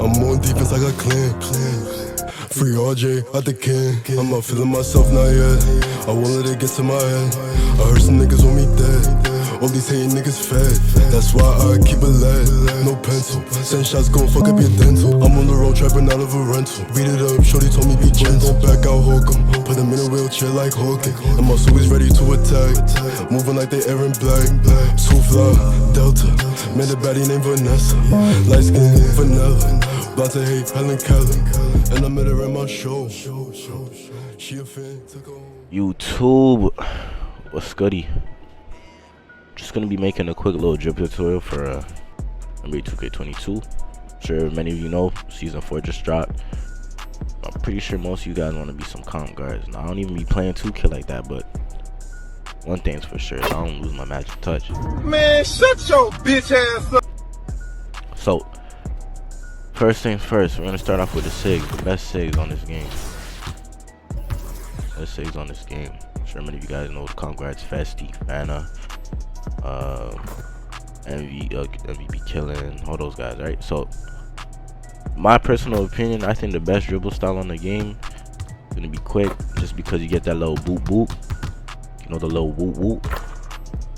I'm on defense, I got clean. Free RJ out the can. I'm not feeling myself not yet. I won't let it get to my head. I heard some niggas want me dead. All these hating niggas fed. That's why I keep it lead. No pencil. 10 shots gon' fuck up your dental. I'm on the road trapping out of a rental. Beat it up, shorty told me be gentle. Back out, hook 'em. Put them in a wheelchair like Hawking. I'm also always ready to attack. Moving like they Aaron Black. Soufla, Delta. Man, the baddie named Vanessa. Light skin, vanilla. About to hate Helen Keller. And I met her at my show. She a fan. YouTube, what's goody? Just gonna be making a quick little dribble tutorial for NBA 2K22. Sure, many of you know season 4 just dropped. I'm pretty sure most of you guys want to be some calm guards. Now I don't even be playing 2K like that, but one thing's for sure, I don't lose my magic touch. Man, shut your bitch ass up. So first things first, we're gonna start off with the SIGs, the best SIGs on this game. Best SIGs on this game. I'm sure many of you guys know the calm guards: Festy, Fana, MVP Killing, all those guys, right? So my personal opinion, I think the best dribble style on the game is gonna be quick, just because you get that little boop boop, you know, the little whoop whoop,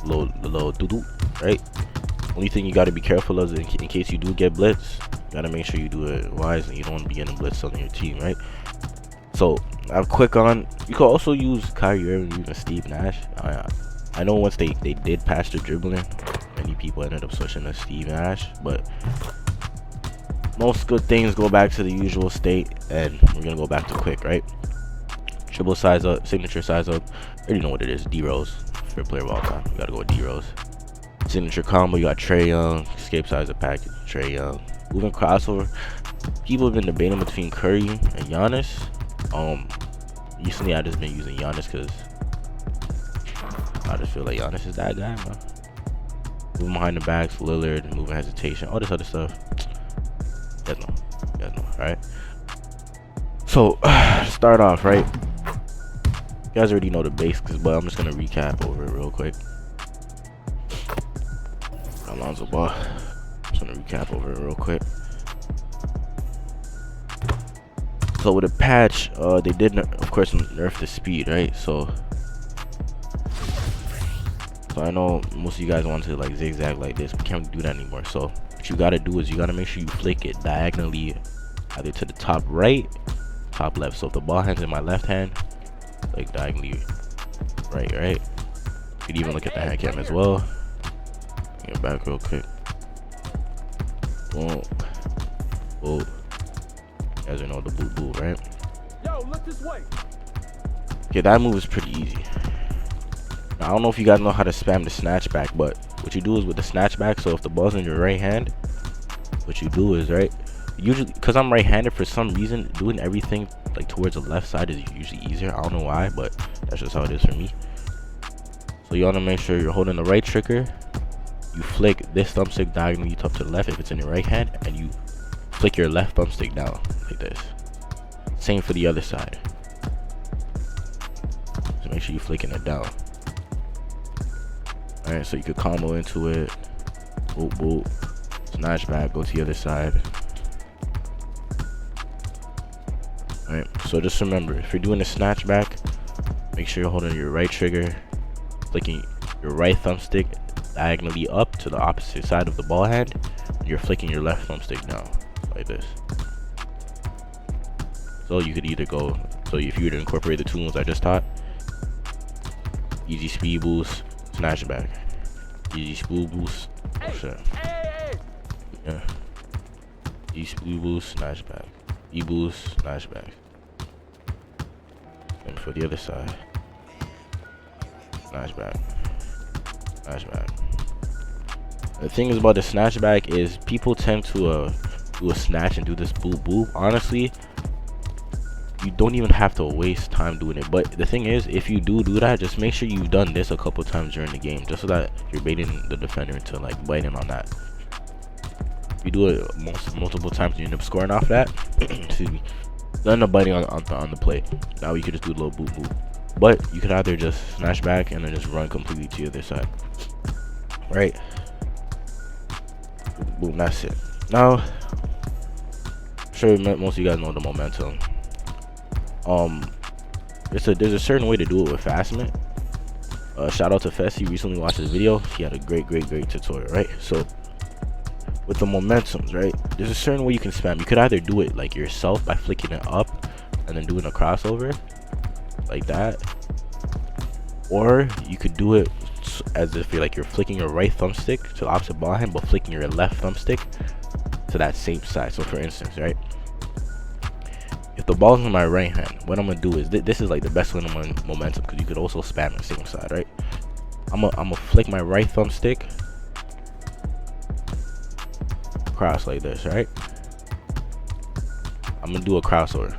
the little doo doo, right? Only thing you got to be careful of is in case you do get blitz, you got to make sure you do it wise and you don't want to be getting blitz on your team, right? So I've quick on. You could also use Kyrie Irving, even Steve Nash. I know once they did patch the dribbling, many people ended up switching to Steve Nash, but most good things go back to the usual state, and we're gonna go back to quick, right? Dribble size up, signature size up. I already know what it is. D-Rose, favorite player of all time. You gotta go with D-Rose. Signature combo, you got Trae Young. Escape size of package, Trae Young. Moving crossover, people have been debating between Curry and Giannis. Recently I just been using Giannis because I just feel like Giannis is that guy, man. Moving behind the backs, Lillard, moving hesitation, all this other stuff. You guys know, right? So start off, right? You guys already know the basics, but I'm just gonna recap over it real quick. Alonzo Ball. Just gonna recap over it real quick. So with a patch, they did of course nerf the speed, right? So I know most of you guys want to like zigzag like this, but can't do that anymore. So what you gotta do is you gotta make sure you flick it diagonally, either to the top right, top left. So if the ball hand's in my left hand, like diagonally right. You could even look at the hand cam as well. Get back real quick. Boom. Boom. You guys know the boot boot, right? Yo, look this way. Okay, that move is pretty easy. Now, I don't know if you guys know how to spam the snatch back, but what you do is with the snatch back, so if the ball's in your right hand, what you do is, right, usually because I'm right-handed, for some reason doing everything like towards the left side is usually easier. I don't know why, but that's just how it is for me. So you want to make sure you're holding the right trigger, you flick this thumbstick diagonally up to the left if it's in your right hand, and you flick your left thumbstick down like this. Same for the other side. So make sure you're flicking it down. Alright, so you could combo into it. Boop boop. Snatch back, go to the other side. Alright, so just remember, if you're doing a snatch back, make sure you're holding your right trigger, flicking your right thumbstick diagonally up to the opposite side of the ball hand, and you're flicking your left thumbstick down like this. So you could either go, so if you were to incorporate the two moves I just taught, easy speed boost, snatch back, easy speed boost, oh shit, yeah, easy speed boost, snatch back, e-boost, snatch back. And for the other side, snatch back, snatch back. The thing is about the snatch back is people tend to do a snatch and do this boop boop. Honestly, you don't even have to waste time doing it, but the thing is, if you do that, just make sure you've done this a couple times during the game, just so that you're baiting the defender into like biting on that. If you do it multiple times and you end up scoring off that, excuse me, you end up biting on the play. Now you could just do a little boop boop, but you could either just snatch back and then just run completely to the other side, right? Boom, that's it. Now sure most of you guys know the momentum. There's a certain way to do it with Fastment. Shout out to Fessy, recently watched his video. He had a great tutorial, right? So with the momentums, right, there's a certain way you can spam. You could either do it like yourself by flicking it up and then doing a crossover like that, or you could do it as if you're flicking your right thumbstick to the opposite ball hand but flicking your left thumbstick to that same side. So for instance, right, if the ball's in my right hand, what I'm gonna do is this is like the best one of momentum, because you could also spam the same side, right? I'm gonna flick my right thumbstick cross like this, right? I'm gonna do a crossover.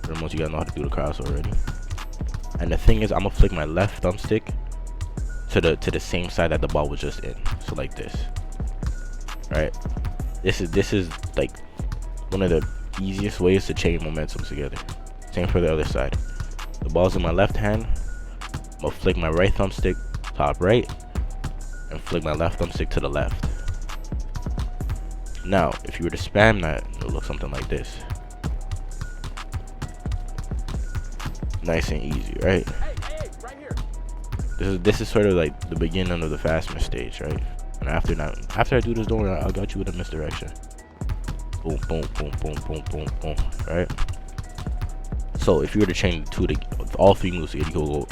For most of you guys know how to do the crossover already. And the thing is, I'm gonna flick my left thumbstick to the same side that the ball was just in. So like this, right? This is like one of the easiest ways to chain momentum together. Same for the other side. The ball's in my left hand. I'm gonna flick my right thumbstick top right and flick my left thumbstick to the left. Now, if you were to spam that, it'll look something like this. Nice and easy, right? Hey, right here. This is sort of like the beginning of the Fastment stage, right? And after I do this, don't worry, I'll got you with a misdirection. Boom, boom, boom, boom, boom, boom, boom, right? So if you were to chain all three moves together, you could go.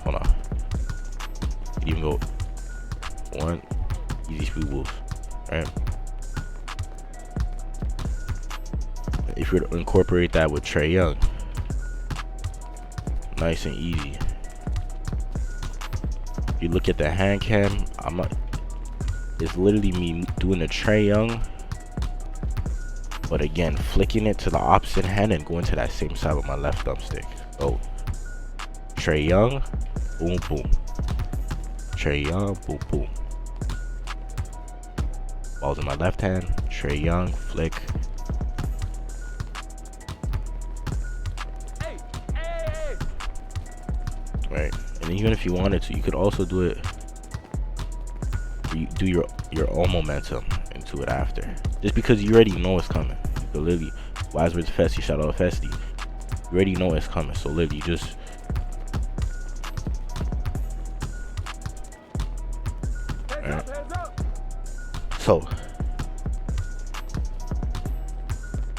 Hold on. You could even go one easy speed boost, right? If you were to incorporate that with Trae Young, nice and easy. If you look at the hand cam, it's literally me doing a Trae Young, but again flicking it to the opposite hand and going to that same side with my left thumbstick. So Trae Young, boom boom. Trae Young, boom boom. Ball's in my left hand. Trae Young, flick. Hey. Right, and even if you wanted to, you could also do it. You do your own momentum into it after, just because you already know it's coming. You could literally, wise words Fessy, shout out Fessy. You already know it's coming, so literally just Hands up. so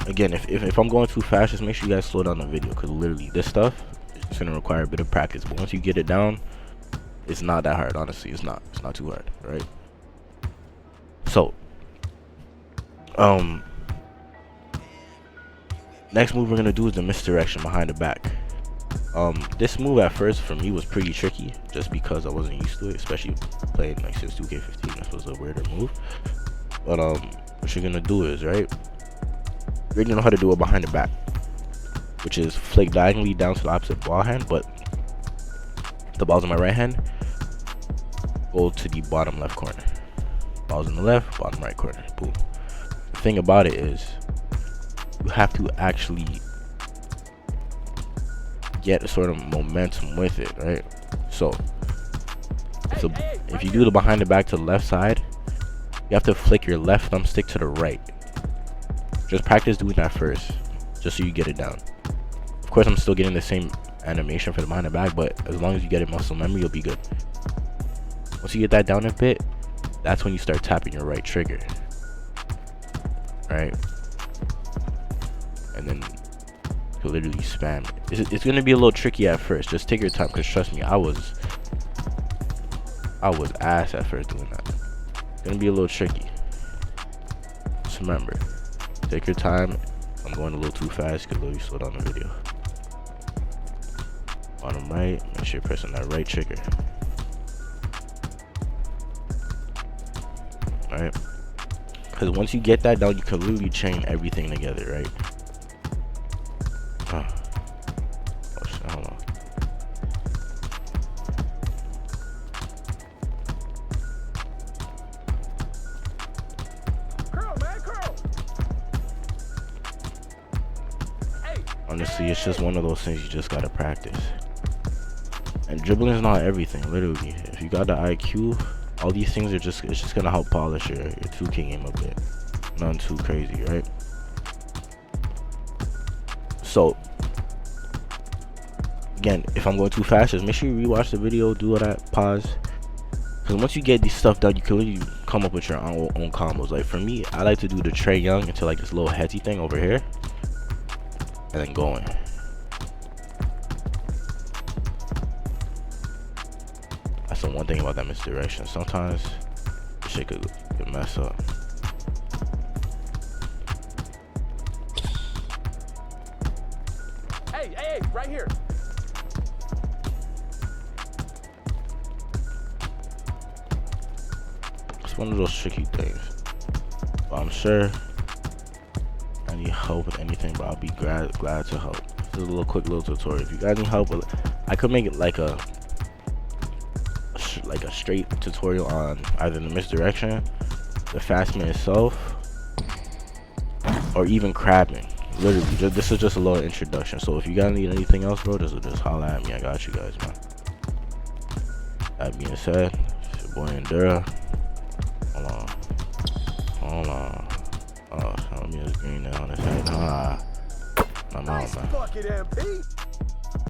again, if I'm going too fast, just make sure you guys slow down the video, because literally this stuff is gonna require a bit of practice. But once you get it down, it's not that hard. Honestly, it's not too hard, right? So next move we're gonna do is the misdirection behind the back. This move at first for me was pretty tricky, just because I wasn't used to it, especially playing like since 2K15. This was a weirder move. But what you're gonna do is, right, you already know how to do it behind the back, which is flick diagonally down to the opposite ball hand, but the ball's in my right hand, go to the bottom left corner. Ball's in the left, bottom right corner. Boom. The thing about it is, you have to actually get a sort of momentum with it, right? So if you do the behind the back to the left side, you have to flick your left thumbstick to the right. Just practice doing that first, just so you get it down. Of course, I'm still getting the same animation for the behind the back, but as long as you get it muscle memory, you'll be good. Once you get that down a bit, that's when you start tapping your right trigger, right? And then you literally spam it. It's gonna be a little tricky at first. Just take your time, because trust me, I was ass at first doing that. It's gonna be a little tricky. Just remember, take your time. I'm going a little too fast, could literally slow down the video. Bottom right, make sure you're pressing that right trigger. Alright, because once you get that down, you can literally chain everything together, right? Oh shit, hold on. Curl, man, curl. Hey. Honestly, it's just one of those things you just gotta practice. And dribbling is not everything, literally. If you got the IQ, All these things are just, it's just gonna help polish your 2K game a bit. Nothing too crazy, right? So again, if I'm going too fast, just make sure you rewatch the video, do all that, pause. Because once you get these stuff done, you can literally come up with your own combos. Like for me, I like to do the Trae Young into like this little heady thing over here, and then going. That's the one thing about that misdirection. Sometimes shit could mess up. Hey, right here. It's one of those tricky things. But I'm sure I need help with anything, but I'll be glad to help. This is a quick little tutorial. If you guys need help with, I could make it like a straight tutorial on either the misdirection, the Fastment itself, or even crabbing. Literally, this is just a little introduction. So if you guys need anything else, bro, just holla at me. I got you guys, man. That being said, it's your boy Endura. Hold on. Oh, let me just green down on his head. I'm out, man. Fuck it, MP.